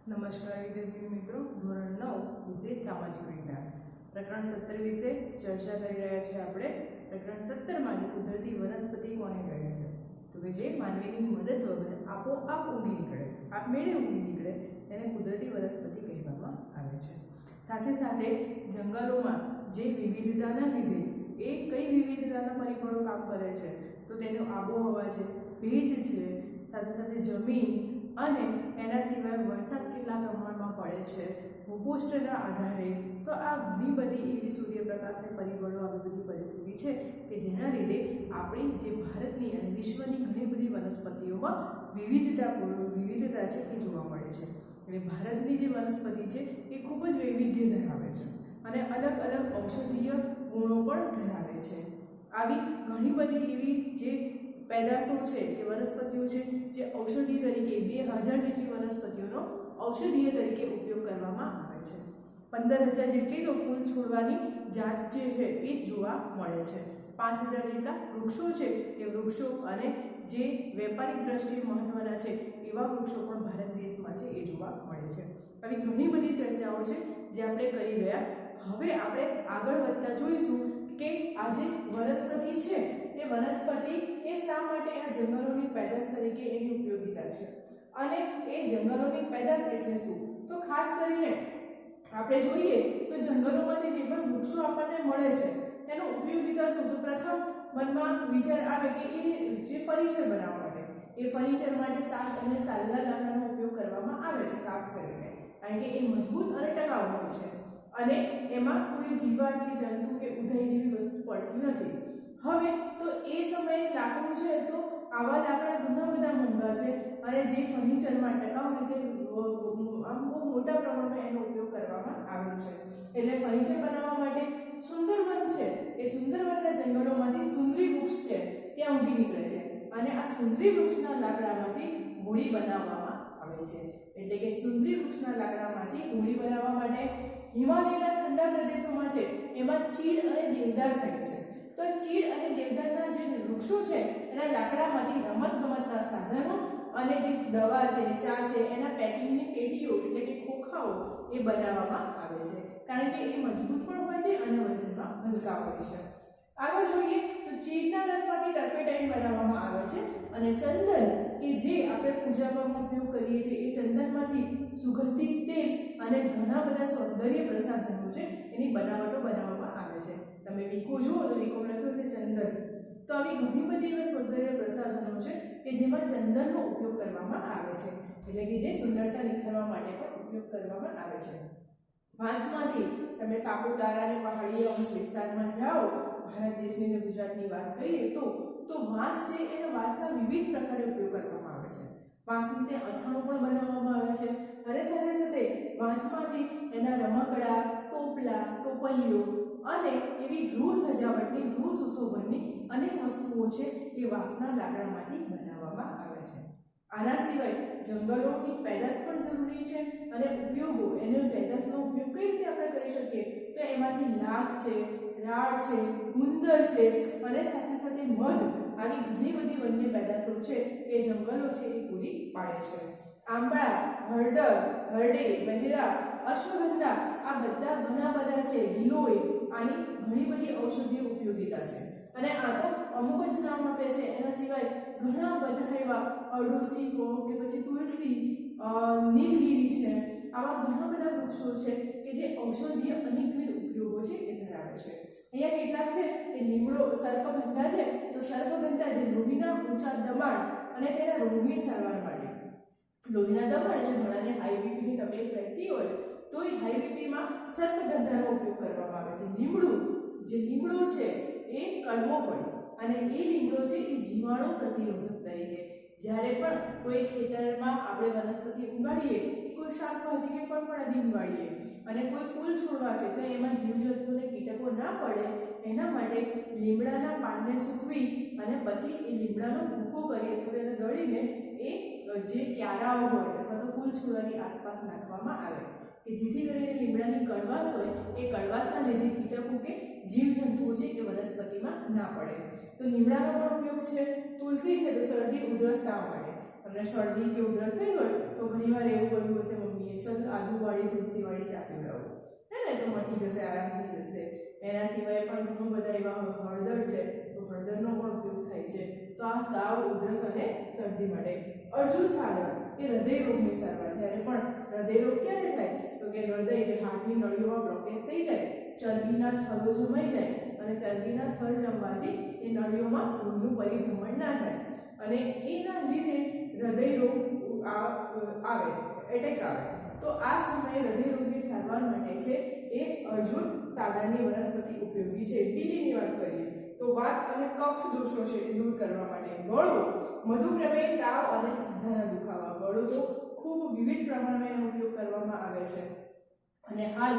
નમસ્કાર વિદ્યાર્થી મિત્રો, ધોરણ 9 વિષય સામાજિક વિજ્ઞાન પ્રકરણ 17 વિશે ચર્ચા કરી રહ્યા છીએ. આપણે પ્રકરણ 17 માંથી કુદરતી વનસ્પતિ કોને કહે છે? તો કે જે માનવીની મદદ વગર આપોઆપ ઉગી નીકળે, આપમેળે ઉગી નીકળે તેને કુદરતી વનસ્પતિ કહેવામાં આવે છે. સાથે સાથે જંગલોમાં જે વિવિધતાના લીધે એ કઈ વિવિધતાના પરિબળો કામ કરે છે? તો તેનો આબોહવા છે, ભેજ છે, સાથે સાથે જમીન અને એના સિવાય વરસાદ કેટલા પ્રમાણમાં પડે છે, ભૂપૃષ્ઠના આધારે. તો આ ઘણી બધી એવી સૂર્યપ્રકાશને પરિબળો, આવી બધી પરિસ્થિતિ છે કે જેના લીધે આપણી જે ભારતની અને વિશ્વની ઘણી બધી વનસ્પતિઓમાં વિવિધતા છે એ જોવા મળે છે. એટલે ભારતની જે વનસ્પતિ છે એ ખૂબ જ વૈવિધ્ય ધરાવે છે અને અલગ અલગ ઔષધીય ગુણો પણ ધરાવે છે. આવી ઘણી બધી એવી જે પેદાશો છે કે વનસ્પતિઓ છે જે ઔષધિ તરીકે 2000 જેટલી વનસ્પતિઓનો ઔષધીય તરીકે ઉપયોગ કરવામાં આવે છે. 15000 જેટલી તો ફૂલ છોડવાની જાત જે છે એ જ જોવા મળે છે. 5000 જેટલા વૃક્ષો છે એ વૃક્ષો અને જે વેપારિક દ્રષ્ટિએ મહત્વના છે એવા વૃક્ષો પણ ભારત દેશમાં છે એ જોવા મળે છે. આવી ઘણી બધી ચર્ચાઓ છે જે આપણે કરી ગયા. હવે આપણે આગળ વધતા જોઈશું કે આ જે વનસ્પતિ છે એ વનસ્પતિ એ શા માટે આ જંગલોની પેદાશ તરીકે એની ઉપયોગિતા છે અને એ જંગલોની પેદાશ એટલે શું? તો ખાસ કરીને આપણે જોઈએ તો જંગલોમાંથી જે પણ વૃક્ષો આપણને મળે છે એનો ઉપયોગિતા શું? તો પ્રથમ મનમાં વિચાર આવે કે એ જે ફર્નિચર બનાવવા માટે, એ ફર્નિચર માટે સાગ અને સાલના લાકડાનો ઉપયોગ કરવામાં આવે છે ખાસ કરીને, કારણ કે એ મજબૂત અને ટકાઉ હોય છે અને એમાં કોઈ જીવાત કે જંતુ કે ઉધઈ જેવી વસ્તુ પડતી નથી. હવે તો એ સમયે લાકડું છે તો આવા લાકડા ઘણા બધા મોંઘા છે અને જે ફર્નિચરમાં ટકાઉ રીતે આમ બહુ મોટા પ્રમાણમાં એનો ઉપયોગ કરવામાં આવે છે. એટલે ફર્નિચર બનાવવા માટે સુંદરવન છે એ સુંદરવનના જંગલોમાંથી સુંદરી વૃક્ષ છે ત્યાં ઉગી નીકળે છે અને આ સુંદરી વૃક્ષના લાકડામાંથી હોડી બનાવવામાં આવે છે. એટલે કે સુંદરી વૃક્ષના લાકડામાંથી હોડી બનાવવા માટે હિમાલયના ઠંડા પ્રદેશોમાં છે એમાં ચીડ અને દેવદાર થાય છે. તો ચીડ અને દેવદારના જે વૃક્ષો છે એના લાકડામાંથી રમતગમતના સાધનો અને જે દવા છે, ચા છે, એના પેકિંગની પેટીઓ એટલે કે ખોખાઓ એ બનાવવામાં આવે છે, કારણ કે એ મજબૂત પણ હોય છે અને વજનમાં હલકા હોય છે. આગળ જોઈએ તો ચીડના રસમાંથી ટર્પેટાઇન બનાવવામાં આવે છે અને ચંદન કે જે આપણે પૂજામાં ઉપયોગ કરીએ છીએ એ ચંદનમાંથી સુગંધિત તેલ અને ઘણા બધા સૌંદર્ય પ્રસાધનો છે એની બનાવટો બનાવવામાં આવે છે. તમે વીકો જુઓ તો વીકોમાં લખ્યું છે ચંદન. તો આવી ઘણી બધી એવા સૌંદર્ય પ્રસાધનો છે કે જેમાં ચંદનનો ઉપયોગ કરવામાં આવે છે, એટલે કે જે સુંદરતા નિખારવા માટે પણ ઉપયોગ કરવામાં આવે છે. વાંસમાંથી તમે સાપુતારા અને પહાડી અમુક વિસ્તારમાં જાઓ, ભારત દેશની અને ગુજરાતની વાત કરીએ તો વાંસ છે એના વાંસના વિવિધ પ્રકારે ઉપયોગ કરવામાં આવે છે. વાંસનું ત્યાં અથાણું પણ બનાવવામાં આવે છે અને સાથે સાથે વાંસમાંથી એના રમકડા, ટોપલા, ટોપલીઓ અને એવી ગૃહ સજાવટની, ગૃહ સુશોભનની અનેક વસ્તુઓ છે એ વાંસના લાકડામાંથી બનાવવામાં આવે છે. આના સિવાય જંગલોની પેદાશ પણ જરૂરી છે અને ઉપયોગો, એનો પેદાશનો ઉપયોગ કઈ રીતે આપણે કરી શકીએ? તો એમાંથી લાખ છે, રાળ છે, ગુંદર છે અને સાથે સાથે મધ, આવી ઘણી બધી વન્ય પેદાશો છે એ જંગલો છે એ પૂરી પાડે છે. આંબળા, હળદર, હરડે, બહેરા, અશ્વગંધા આ બધા ઘણા બધા છે. ગિલોય, આની ઘણી બધી ઔષધીય ઉપયોગિતા છે અને આ તો અમુક જ નામ આપે છે. એના સિવાય ઘણા બધા એવા અરડુસી કે પછી તુલસી, નીલગિરી છે, આવા ઘણા બધા વૃક્ષો છે કે જે ઔષધીય અનેકવિધ ઉપયોગો છે એ ધરાવે છે. અહીંયા કેટલાક છે એ લીમડો, સર્પગંધા છે. તો સર્પગંધા જે લોહીના ઊંચા દબાણ અને તેના રોગની સારવાર માટે, લોહીના દબાણ એટલે ઘણાને હાઈ બીપીની તકલીફ રહેતી હોય તો એ હાઈ બીપીમાં સર્પગંધાનો ઉપયોગ કરવામાં આવે છે. લીમડું, જે લીમડો છે એ કડવો હોય અને એ લીમડો છે એ જીવાણુ પ્રતિરોધક તરીકે, જ્યારે પણ કોઈ ખેતરમાં આપણે વનસ્પતિ ઉગાડીએ, કોઈ શાકભાજી કે ફળફળાદી ઉગાડીએ અને કોઈ ફૂલ છોડવા છે તો એમાં જીવજંતુઓને કીટકો ના પડે એના માટે લીમડાના પાનને સૂકવી અને પછી એ લીમડાનો ભૂકો કરી અથવા એને દળીને એ જે ક્યારાઓ હોય અથવા તો ફૂલ છોડવાની આસપાસ નાખવામાં આવે કે જેથી કરીને લીમડાની કડવાશ હોય એ કડવાશના લીધે કીટકો કે જીવજંતુઓ છે એ વનસ્પતિમાં ના પડે. તો લીમડાનો પણ ઉપયોગ છે. તુલસી છે તો શરદી ઉધરસ તાવ માટે, અને શરદી કે ઉધરસ થઈ હોય તો ઘણીવાર એવું કહ્યું હશે મમ્મીએ, ચલ આદુવાળી તુલસીવાળી ચા પીવડાવો, હે ને, તો મટી જશે, આરામ થઈ જશે. એના સિવાય પણ ઘણા બધા એવા હળદર છે, તો હળદરનો પણ ઉપયોગ થાય છે. તો આ તાવ, ઉધરસ અને શરદી માટે. અર્જુન સારવાર એ હૃદય રોગની સારવાર. જ્યારે પણ હૃદય રોગ ક્યારે થાય તો કે હૃદય જે હાર્ટની નળીઓમાં બ્લોકેજ થઈ જાય, ચરબીના થરો જમાઈ જાય અને ચરબીના થર જમવાથી એ નળીઓમાં લોહીનું પરિભ્રમણ ના થાય અને એના લીધે હૃદય રોગ આવે, એટેક આવે. તો આ સમયે હૃદય રોગની સારવાર માટે છે એ અર્જુન સાગરની વનસ્પતિ ઉપયોગી છે. બીજીની વાત કરીએ તો વાત અને કફ દોષો છે એ દૂર કરવા માટે ગળો, મધુપ્રમેહ, તાવ અને સાંધાના દુખાવા. ગળો તો ખૂબ વિવિધ પ્રમાણમાં એનો ઉપયોગ કરવામાં આવે છે અને હાલ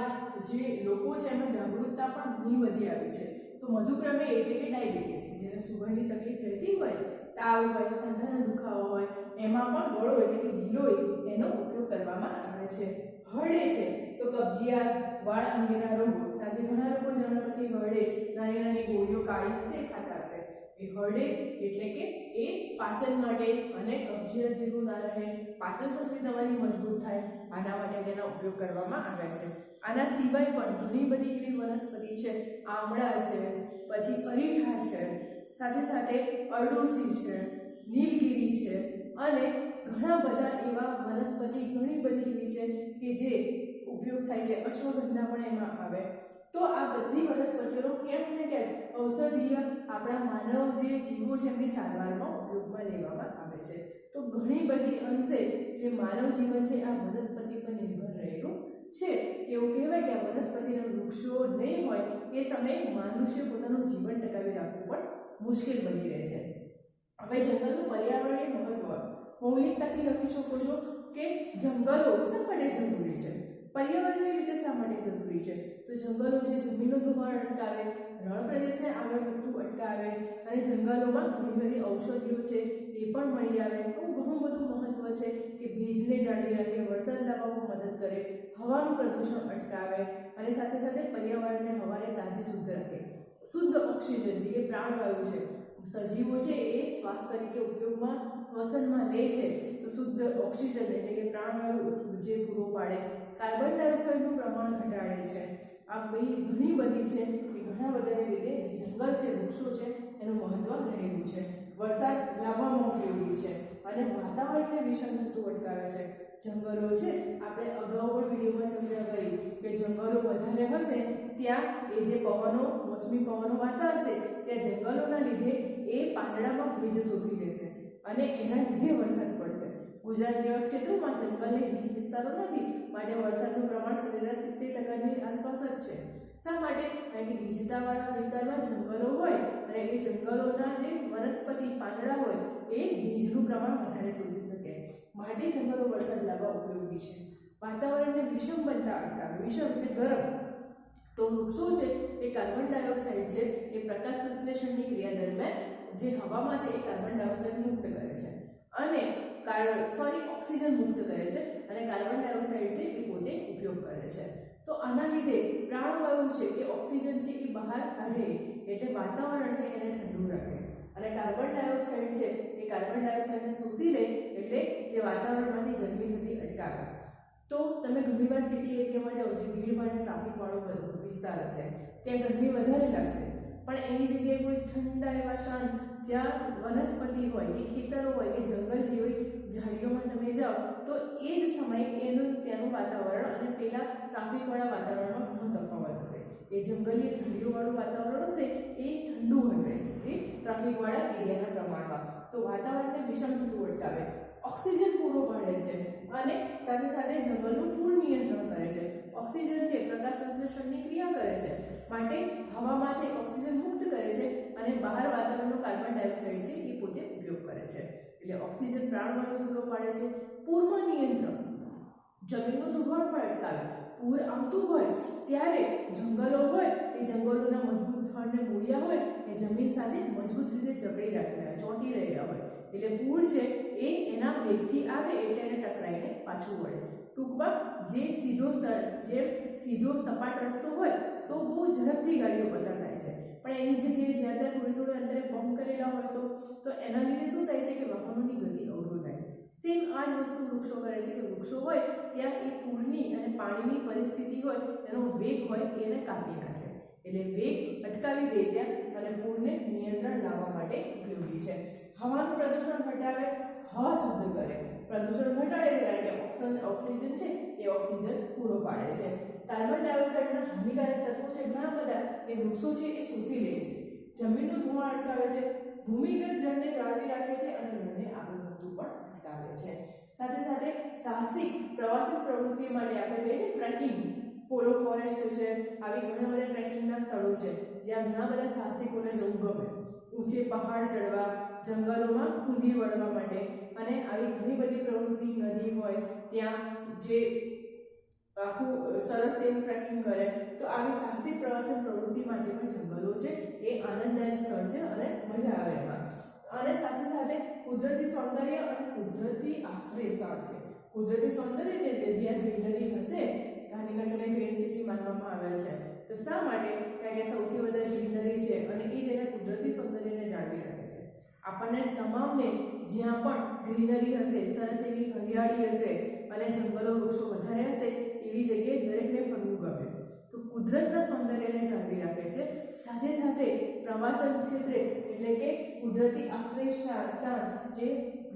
જે લોકો છે એમાં જાગૃતતા પણ ઘણી બધી આવી છે. તો મધુપ્રમેહ એટલે કે ડાયાબિટીસ, જેને સુગરની તકલીફ રહેતી હોય, તાવ હોય, સાંધાના દુખાવા હોય, એમાં પણ ગળો એટલે કે ગિલોય એનો ઉપયોગ કરવામાં આવે છે. હળે છે તો કબજિયાત, વાળ અંગેના રોગો. સાંજે ઘણા લોકો જમ્યા પછી હળે નાની નાની ગોળીઓ કાઢી હશે ખાતા હશે. એ હળે એટલે કે એ પાચન માટે અને કબજિયાત જેવું ના રહે, પાચન શક્તિ તમારી મજબૂત થાય, આના માટે તેનો ઉપયોગ કરવામાં આવે છે. આના સિવાય પણ ઘણી બધી એવી વનસ્પતિ છે. આમળા છે, પછી અરીઠા છે, સાથે સાથે અરડુસી છે, નીલગિરી છે અને ઘણા બધા એવા વનસ્પતિ ઘણી બધી એવી છે કે જે ઉપયોગ થાય છે. અશ્વગંધા પણ એમાં આવે. તો આ બધી વનસ્પતિઓનો ક્યાંક ને ક્યાંક ઔષધીય આપણા માનવ જે જીવો છે એમની સારવારમાં ઉપયોગમાં લેવામાં આવે છે. તો ઘણી બધી અંશે જે માનવ જીવન છે આ વનસ્પતિ પર નિર્ભર રહેલું છે. એવું કહેવાય કે આ વનસ્પતિના વૃક્ષો નહીં હોય એ સમયે મનુષ્ય પોતાનું જીવન ટકાવી રાખવું પણ મુશ્કેલ બની રહેશે. હવે જંગલનું પર્યાવરણીય મહત્વ મૌલિકતાથી લખી શકો છો કે જંગલો શા માટે જરૂરી છે, પર્યાવરણની રીતે શા માટે જરૂરી છે. તો જંગલો જે જમીનનું ધોવાણ અટકાવે, રણ પ્રદેશને આગળ વધતું અટકાવે અને જંગલોમાં ઘણી બધી ઔષધિઓ છે એ પણ મળી આવે. ઘણું બધું મહત્વ છે કે ભેજને જાળવી રાખે, વરસાદ લાવવામાં મદદ કરે, હવાનું પ્રદૂષણ અટકાવે અને સાથે સાથે પર્યાવરણને હવાને તાજી શુદ્ધ રાખે. શુદ્ધ ઓક્સિજન જે પ્રાણવાયુ છે, સજીવો છે એ શ્વાસ તરીકે ઉપયોગમાં શ્વસનમાં લે છે, તો શુદ્ધ ઓક્સિજન એટલે કે પ્રાણવાયુ જે પૂરો પાડે, કાર્બન ડાયોક્સાઇડનું પ્રમાણ ઘટાડે છે. આ ઘણી બધી છે કે ઘણા બધાની રીતે જંગલ છે, વૃક્ષો છે એનું મહત્વ રહેલું છે. વરસાદ લાવવામાં ઉપયોગી છે અને વાતાવરણને વિષમ થતું અટકાવે છે. જંગલો છે, આપણે અગાઉ પણ વિડીયોમાં ચર્ચા કરી કે જંગલો વધારે હશે ત્યાં એ જે પવનો, મોસમી પવનો વાતા હશે ત્યાં જંગલોના લીધે એ પાંદડામાં ભેજ શોષી લેશે અને એના લીધે વરસાદ પડશે. ગુજરાત જેવા ક્ષેત્રોમાં જંગલને ગીચ વિસ્તારો નથી, માટે વરસાદનું પ્રમાણ સરેરાશ 70%ની આસપાસ જ છે. શા માટે? કારણ કે ગીચતાવાળા વિસ્તારમાં જંગલો હોય અને એ જંગલોના જે વનસ્પતિ પાંદડા હોય એ ભેજનું પ્રમાણ વધારે શોષી શકે, માટે જંગલો વરસાદ લાવવા ઉપયોગી છે. વાતાવરણને વિષમ બનતા અટકાવે. વિષમ એટલે ગરમ. તો વૃક્ષો છે એ કાર્બન ડાયોક્સાઇડ છે એ પ્રકાશ સંશ્લેષણની ક્રિયા દરમિયાન જે હવામાં છે એ કાર્બન ડાયોક્સાઇડ મુક્ત કરે છે અને ઓક્સિજન મુક્ત કરે છે અને કાર્બન ડાયોક્સાઇડ છે એ પોતે ઉપયોગ કરે છે. તો આના લીધે પ્રાણવાયુ છે એ ઓક્સિજન છે એ બહાર કાઢે એટલે વાતાવરણ છે એને ઠંડુ રાખે અને કાર્બન ડાયોક્સાઇડ છે એ કાર્બન ડાયોક્સાઇડને શોષી લે એટલે જે વાતાવરણમાંથી ગરમી થતી અટકાવે. તો તમે ઘણીવાર સિટી એરિયામાં જાઓ, જે ભીડભાડ અને ટ્રાફિકવાળો વિસ્તાર હશે ત્યાં ગરમી વધારે લાગશે, પણ એની જગ્યાએ કોઈ ઠંડા એવા શાંત જ્યાં વનસ્પતિ હોય કે ખેતરો હોય કે જંગલ જેવી ઝાડીઓમાં તમે જાઓ તો એ જ સમયે એનું ત્યાંનું વાતાવરણ અને પેલા ટ્રાફિકવાળા વાતાવરણમાં ઘણો તફાવત હશે. એ જંગલી ઝાડીઓવાળું વાતાવરણ હશે એ ઠંડુ હશે જે ટ્રાફિકવાળા એરિયાના પ્રમાણમાં. તો વાતાવરણને વિષમ થતું અટકાવે, ઓક્સિજન પૂરો પાડે છે અને સાથે સાથે જંગલનું ફૂડ નિયંત્રણ કરે છે. ઓક્સિજન છે પ્રકાશ સંશ્લેષણની ક્રિયા કરે છે, માટે હવામાં છે ઓક્સિજન મુક્ત કરે છે અને બહાર વાતાવરણનો કાર્બન ડાયોક્સાઇડ છે એ પોતે ઉપયોગ કરે છે. એટલે ઓક્સિજન પ્રાણવાયુ પૂરો પાડે છે. પૂરમાં નિયંત્રણ, જમીનનું ધોવાણ પણ અટકાવે. પૂર આવતું હોય ત્યારે જંગલો હોય એ જંગલોના મજબૂત થડને મૂળિયા હોય એ જમીન સાથે મજબૂત રીતે જકડી રાખેલા, ચોંટી રહેલા હોય એટલે પૂર છે એ એના વેગથી આવે એટલે એને ટકરાઈને પાછું વળે. ટૂંકમાં જે સીધો સપાટ રસ્તો હોય તો બહુ ઝડપથી ગાડીઓ પસાર થાય છે, પણ એની જગ્યાએ જ્યાં ત્યાં થોડે અંતરે બમ્પ કરેલા હોય તો એના લીધે શું થાય છે કે વાહનોની ગતિ અવરોધાય. આ જ વસ્તુ વૃક્ષો કરે છે કે વૃક્ષો હોય ત્યાં એ પૂરની અને પાણીની પરિસ્થિતિ હોય એનો વેગ હોય એને કાપી નાખે, એટલે વેગ અટકાવી દે ત્યાં અને પૂરને નિયંત્રણ લાવવા માટે ઉપયોગી છે. હવાનું પ્રદૂષણ ઘટાડે, હવા શુદ્ધ કરે. પ્રદૂષણ ઘટાડે છે કારણ કે ઓક્સિજન છે એ ઓક્સિજન પૂરો પાડે છે. કાર્બન ડાયોક્સાઇડના હાનિકારક તત્વો છે ઘણા બધા એ વૃક્ષો છે એ શોષી લે છે. જમીનનું ધોવાણ અટકાવે છે, ભૂમિગત જળને જાળવી રાખે છે અને રણને આગળ વધતું પણ અટકાવે છે. સાથે સાથે સાહસિક પ્રવાસન પ્રવૃત્તિઓ માટે આપણે કહીએ છીએ ટ્રેકિંગ, પોલો ફોરેસ્ટ છે, આવી ઘણા બધા ટ્રેકિંગના સ્થળો છે જ્યાં ઘણા બધા સાહસિકોને જવું ગમે. ઊંચે પહાડ ચડવા, જંગલોમાં કૂદી વળવા માટે અને આવી ઘણી બધી પ્રવૃત્તિ, નદી હોય ત્યાં જે આખું સરસ એવું ટ્રેકિંગ કરે, તો આવી સાહસિક પ્રવાસન પ્રવૃત્તિ માટે પણ જંગલો છે એ આનંદદાયક સ્થળ છે અને મજા આવે એમાં. અને સાથે સાથે કુદરતી સૌંદર્ય અને કુદરતી આશ્રય સ્થળ છે. કુદરતી સૌંદર્ય છે કે જ્યાં ગ્રીનરી હશે, ગાંધીનગરને ગ્રીન સિટી માનવામાં આવે છે. તો શા માટે? કારણ કે સૌથી વધારે ગ્રીનરી છે અને એ જ એના કુદરતી સૌંદર્યને જાળવી રાખે છે. આપણને તમામને જ્યાં પણ ગ્રીનરી હશે, સરસ એવી હરિયાળી હશે અને જંગલો વૃક્ષો વધારે હશે એવી જગ્યાએ દરેકને ફરવું ગમે. તો કુદરતના સૌંદર્યને જાળવી રાખે છે. સાથે સાથે પ્રવાસન ક્ષેત્રે એટલે કે કુદરતી આશ્રય સ્થાન જે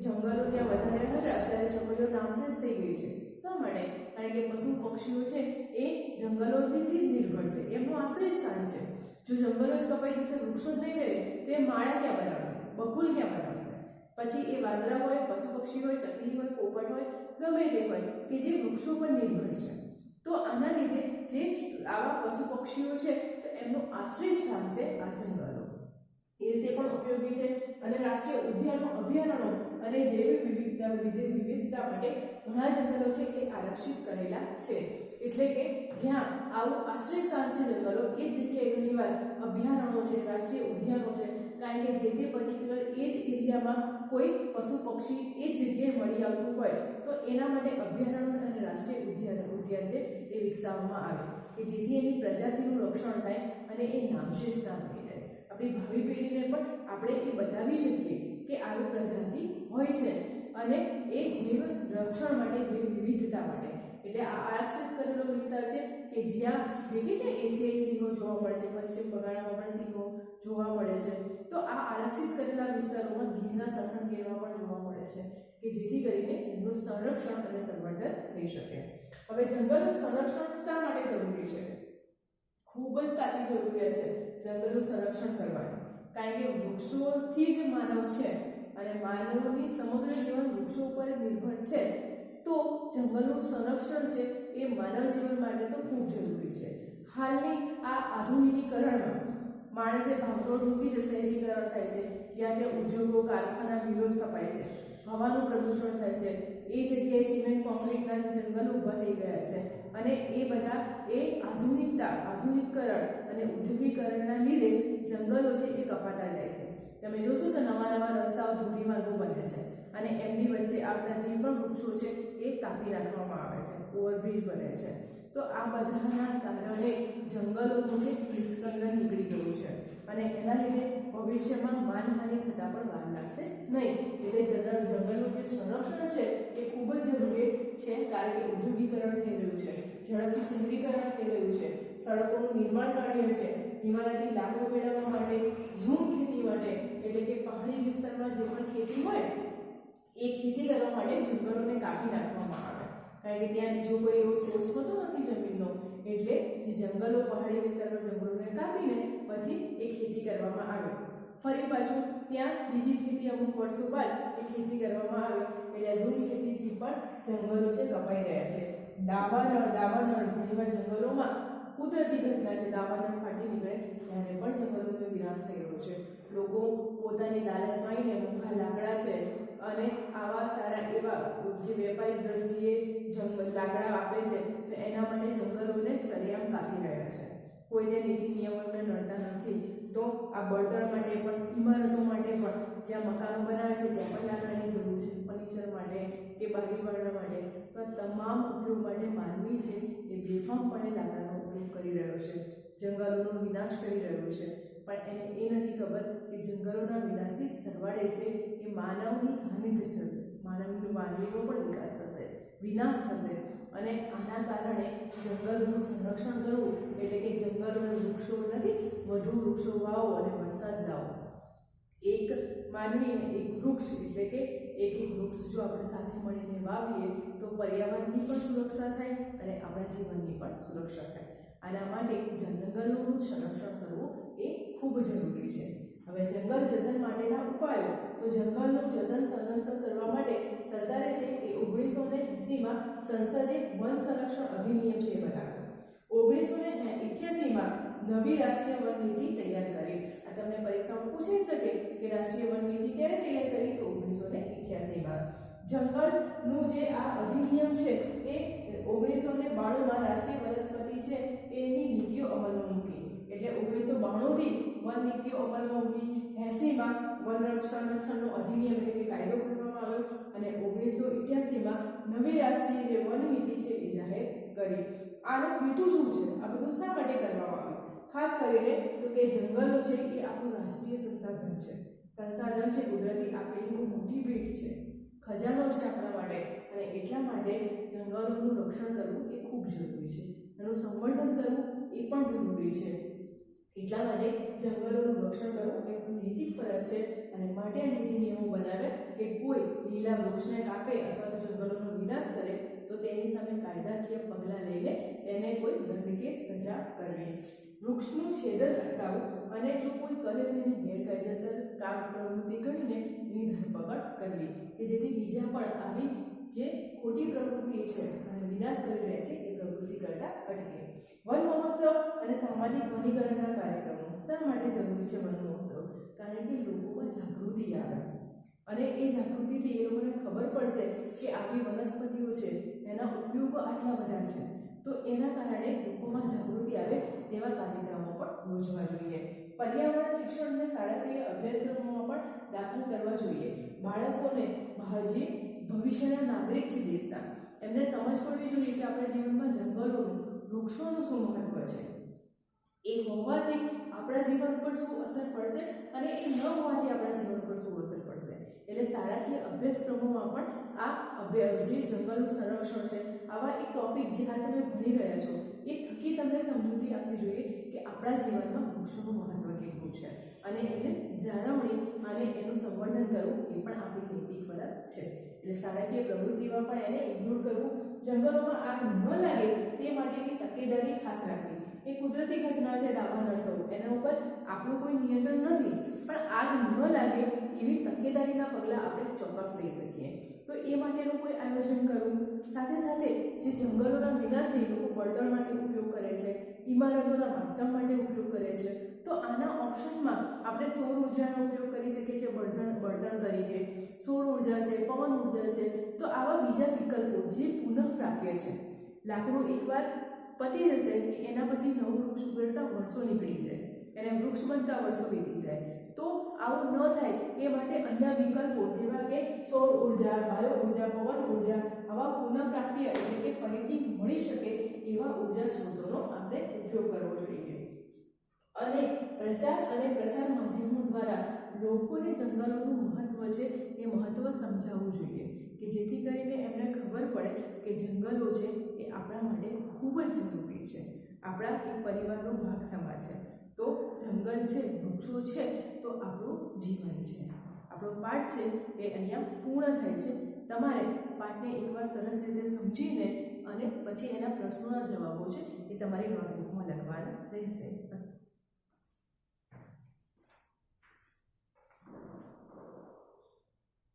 જંગલો જ્યાં વધારે હતા અત્યારે જંગલો નામશેષ થઈ ગઈ છે. શા માટે? કારણ કે પશુ પક્ષીઓ છે એ જંગલોથી જ નિર્ભર છે, એમનું આશ્રય સ્થાન છે. જો જંગલો જ કપાઈ જશે, વૃક્ષો જ નહીં રહે તો એ માળા ક્યાં બનાવશે, બકુલ ક્યાં બનાવશે? પછી એ વાંદરા હોય, પશુ પક્ષી હોય, ચકલી હોય, પોપટ હોય, ગમે તે હોય કે જે વૃક્ષો પર નિર્ભર છે. તો આના લીધે જે આવા પશુ પક્ષીઓ છે તો એમનું આશ્રય સ્થાન છે આ જંગલો. એ રીતે પણ ઉપયોગી છે. અને રાષ્ટ્રીય ઉદ્યાનો, અભયારણ્યો અને જૈવ વિવિધતા માટે ઘણા જંગલો છે એ આરક્ષિત કરેલા છે. એટલે કે જ્યાં આવું આશ્રય સ્થાન છે જંગલો, એ જ જગ્યાએ ઘણીવાર અભયારણ્યો છે, રાષ્ટ્રીય ઉદ્યાનો છે, કારણ કે જે તે પર્ટિક્યુલર એ જ એરિયામાં કોઈ પશુ પક્ષી એ જ જગ્યાએ મળી આવતું હોય તો એના માટે અભયારણ્ય અને રાષ્ટ્રીય ઉદ્યાન છે એ વિકસાવવામાં આવે કે જેથી એની પ્રજાતિનું રક્ષણ થાય અને એ નામશેષ ના બની રહે. આપણી ભાવિ પેઢીને પણ આપણે એ બતાવી શકીએ કે આવી પ્રજાતિ હોય છે અને એ જીવ રક્ષણ માટે, જીવ વિવિધતા માટે. એટલે આ આરક્ષિત કરેલો વિસ્તાર છે કે જ્યાં જે કે છે એશિયાઈ સિંહો જોવા મળે છે, પશ્ચિમ બંગાળમાં પણ સિંહો જોવા મળે છે. તો આ આરક્ષિત કરેલા વિસ્તારોમાં ગીરના શાસન કેળવા પણ જોવા મળે છે કે જેથી કરીને એમનું સંરક્ષણ અને સંવર્ધન થઈ શકે. હવે જંગલનું સંરક્ષણ શા માટે જરૂરી છે? ખૂબ જ તાતી જરૂરિયાત છે જંગલનું સંરક્ષણ કરવાની. કારણ કે વૃક્ષોથી જ માનવ છે અને માનવની સમગ્ર જીવન વૃક્ષો ઉપર નિર્ભર છે. તો જંગલનું સંરક્ષણ છે એ માનવ જીવન માટે તો ખૂબ જરૂરી છે. હાલની આ આધુનિકીકરણમાં માણસે ભાગદોડ મૂકી છે, શહેરીકરણ થાય છે, જ્યાં ત્યાં ઉદ્યોગો, કારખાના, મિલો સ્થપાય છે, હવાનું પ્રદૂષણ થાય છે. એ જગ્યાએ સિમેન્ટ કોન્ક્રીટના જે જંગલો ઊભા થઈ ગયા છે અને એ બધા એ આધુનિકીકરણ અને ઉદ્યોગીકરણના લીધે જંગલો છે એ કપાતા જાય છે. તમે જોશો તો નવા નવા રસ્તાઓ, ધોરીમાર્ગો બને છે અને એમની વચ્ચે આવતા જે પણ વૃક્ષો છે એ કાપી નાખવામાં આવે છે, ઓવરબ્રિજ બને છે. તો આ બધાના કારણે જંગલોનું જે નિષ્કંદન નીકળી ગયું છે અને એના લીધે ભવિષ્યમાં માનહાનિ થતાં પણ વાર લાગશે નહીં. એટલે જંગલનું જે સંરક્ષણ છે એ ખૂબ જ જરૂરી છે કારણ કે ઉદ્યોગીકરણ થઈ રહ્યું છે, ઝડપથી શહેરીકરણ થઈ રહ્યું છે, સડકોનું નિર્માણ કાર્ય છે, હિમાલયથી લાકડું મેળવવા માટે, ઝૂમ ખેતી માટે એટલે કે પહાડી વિસ્તારમાં જે પણ ખેતી હોય એ ખેતી કરવા માટે જંગલોને કાપી નાખવામાં આવે કારણ કે ત્યાં બીજો કોઈ એવો સોર્સ હોતો નથી જમીનનો. એટલે જે જંગલો, પહાડી વિસ્તારમાં જંગલોને કાપીને પછી એ ખેતી કરવામાં આવે. ફરી પાછું ત્યાં બીજી ખેતી અમુક વર્ષો બાદ એ ખેતી કરવામાં આવે. એટલે ઝૂમ ખેતીથી પણ જંગલો છે કપાઈ રહ્યા છે. દાવાનળ ઘણીવાર જંગલોમાં કુદરતી ઘટના છે, દાવાનળ ફાટી નીકળે ત્યારે પણ જંગલોનો વિનાશ થઈ રહ્યો છે. લોકો પોતાની લાલચ માણીને મોંઘા લાકડા છે અને આવા સારા એવા જે વેપારી દ્રષ્ટિએ લાકડા આપે છે તો એના માટે જંગલોને સરેઆમ કાપી રહ્યા છે. કોઈને નીતિ નિયમોને નડતા નથી. તો આ બળતણ માટે પણ, ઇમારતો માટે પણ, જ્યાં મકાનો બનાવે છે ત્યાં પણ લાકડાની જરૂર છે, ફર્નિચર માટે કે બારી બારણા માટે. તો આ તમામ ઉપયોગ માટે માનવી છે એ બેફામપણે લાકડાનો ઉપયોગ કરી રહ્યો છે, જંગલોનો વિનાશ કરી રહ્યો છે. પણ એને એ નથી ખબર કે જંગલોના વિનાશથી સરવાળે છે એ માનવની હાનિ થશે, માનવનું માનવીનો પણ વિકાસ થશે, વિનાશ થશે. અને આના કારણે જંગલનું સંરક્ષણ કરવું એટલે કે જંગલોને વૃક્ષો નથી, વધુ વૃક્ષો વાવો અને વરસાદ લાવો. એક માનવીને એક વૃક્ષ એટલે કે એક વૃક્ષ જો આપણે સાથે મળીને વાવીએ તો પર્યાવરણની પણ સુરક્ષા થાય અને આપણા જીવનની પણ સુરક્ષા થાય. આના માટે જંગલોનું સંરક્ષણ કરવું એ ખૂબ જરૂરી છે. હવે જંગલ જતન માટેના ઉપાયો. તો જંગલનું જતન સંરક્ષણ કરવા માટે સરકારે છે એ 1980માં સંસદે વન સંરક્ષણ અધિનિયમ છે બનાવ્યો. 1988માં નવી રાષ્ટ્રીય વન નીતિ તૈયાર કરી. આ તમને પરીક્ષામાં પૂછાઈ શકે કે રાષ્ટ્રીય વન નીતિ ક્યારે તૈયાર કરી? તો 1988માં. જંગલનું જે આ અધિનિયમ છે એ 1992માં રાષ્ટ્રીય વનસ્પતિ છે એની નીતિઓ અમલમાં મૂકી. એટલે 1992 થી વન નીતિઓ અમલમાં મૂકી. 80માં વન સંરક્ષણનો અધિનિયમ એટલે કે કાયદો કરવામાં આવ્યો અને 1988માં નવી રાષ્ટ્રીય જે વન નીતિ છે એ જાહેર કરી. આનો હેતુ શું છે? આ બધું શા માટે કરવામાં આવ્યું? ખાસ કરીને તો કે જંગલો છે એ આપણું રાષ્ટ્રીય સંસાધન છે. સંસાધન છે, કુદરતી આપેલી બહુ મોટી ભેટ છે, ખજાનો છે આપણા માટે. અને એટલા માટે જંગલોનું રક્ષણ કરવું એ ખૂબ જરૂરી છે. એનું સંવર્ધન કરવું એ પણ જરૂરી છે. એટલા માટે જંગલોનું રક્ષણ કરવું એ નૈતિક ફરજ છે. અને માટે આ નીતિ નિયમો બનાવ્યા કે કોઈ લીલા વૃક્ષને કાપે અથવા તો જંગલોનો વિનાશ કરે તો તેની સામે કાયદાકીય પગલાં લઈને તેને કોઈ દંડ કે સજા કરવી. વૃક્ષનું છેદન અટકાવવું અને જો કોઈ કરે તો એની ગેરકાયદેસર કામ પ્રવૃત્તિ કરીને એની ધરપકડ કરવી કે જેથી બીજા પણ આવી જે ખોટી પ્રવૃત્તિ છે અને વિનાશ કરી રહ્યા છે એ પ્રવૃત્તિ કરતા અટકે. વન મહોત્સવ અને સામાજિક વનીકરણના કાર્યક્રમો શા માટે જરૂરી છે? વન મહોત્સવ કારણ કે લોકોમાં જાગૃતિ આવે અને એ જાગૃતિથી એ લોકોને ખબર પડશે કે આવી વનસ્પતિઓ છે એના ઉપયોગો આટલા બધા છે. તો એના કારણે લોકોમાં જાગૃતિ આવે તેવા કાર્યક્રમો પણ યોજવા જોઈએ. પર્યાવરણ શિક્ષણને શાળાકીય અભ્યાસક્રમોમાં પણ દાખલ કરવા જોઈએ. બાળકોને જે ભવિષ્યના નાગરિક છે દેશના, એમને સમજ પડવી જોઈએ કે આપણા જીવનમાં જંગલોનું, વૃક્ષોનું શું મહત્વ છે. એ હોવાથી આપણા જીવન ઉપર શું અસર પડશે અને એ ન હોવાથી આપણા જીવન ઉપર શું અસર પડશે. એટલે શાળાકીય અભ્યાસક્રમોમાં પણ આ જે જંગલનું સંરક્ષણ છે આવા એક ટોપિક જે હાલ તમે ભણી રહ્યા છો એ થકી તમને સમજૂતી આપવી જોઈએ કે આપણા જીવનમાં વૃક્ષોનું મહત્વ કેટલું છે અને એને જાળવણી અને એનું સંવર્ધન કરવું એ પણ આપણી નૈતિક ફરજ છે. એટલે શાળાકીય પ્રવૃત્તિમાં પણ એને ઇન્ક્લુડ કરવું. જંગલોમાં આગ ન લાગે તે માટેની તકેદારી ખાસ રાખવી. એ કુદરતી ઘટના છે, દાવા ન થવું, એના ઉપર આપણું કોઈ નિયંત્રણ નથી, પણ આગ ન લાગે એવી તકેદારીના પગલાં આપણે ચોક્કસ લઈ શકીએ. તો એ માટેનું કોઈ આયોજન કરવું. સાથે સાથે જે જંગલોના વિનાશથી લોકો બળતણ માટે ઉપયોગ કરે છે, ઇમારતોના બાંધકામ માટે ઉપયોગ કરે છે, તો આના ઓપ્શનમાં આપણે સૌર ઉર્જાનો ઉપયોગ કરી શકીએ છીએ બળતણ તરીકે. સૌર ઉર્જા છે, પવન ઉર્જા છે. તો આવા બીજા વિકલ્પો જે પુનઃપ્રાપ્ય છે. લાકડું એકવાર પતી જશે કે એના પછી નવું વૃક્ષ ઉગડતા વર્ષો નીકળી જાય, એને વૃક્ષ બનતા વર્ષો વીતી જાય. તો આવું ન થાય એ માટે અન્ય વિકલ્પો જેવા કે સૌર ઉર્જા, બાયો ઉર્જા, પવન ઉર્જા આવા પુનઃપ્રાપ્ય એટલે કે ફરીથી મળી શકે એવા ઉર્જા સ્ત્રોતોનો આપણે ઉપયોગ કરવો જોઈએ. અને પ્રચાર અને પ્રસાર માધ્યમો દ્વારા લોકોને જંગલોનું મહત્વ છે એ મહત્વ સમજાવવું જોઈએ કે જેથી કરીને એમને ખબર પડે કે જંગલો છે એ આપણા માટે ખૂબ જ જરૂરી છે. આપણા એક પરિવારનો ભાગ સમાન છે. તો જંગલ છે, વૃક્ષો છે તો આપણું જીવન છે. આપણો પાઠ છે એ અહીંયા પૂર્ણ થાય છે. તમારે પાઠને એકવાર સરસ રીતે સમજીને અને પછી એના પ્રશ્નોના જવાબો છે એ તમારી નોટબુકમાં લખવા.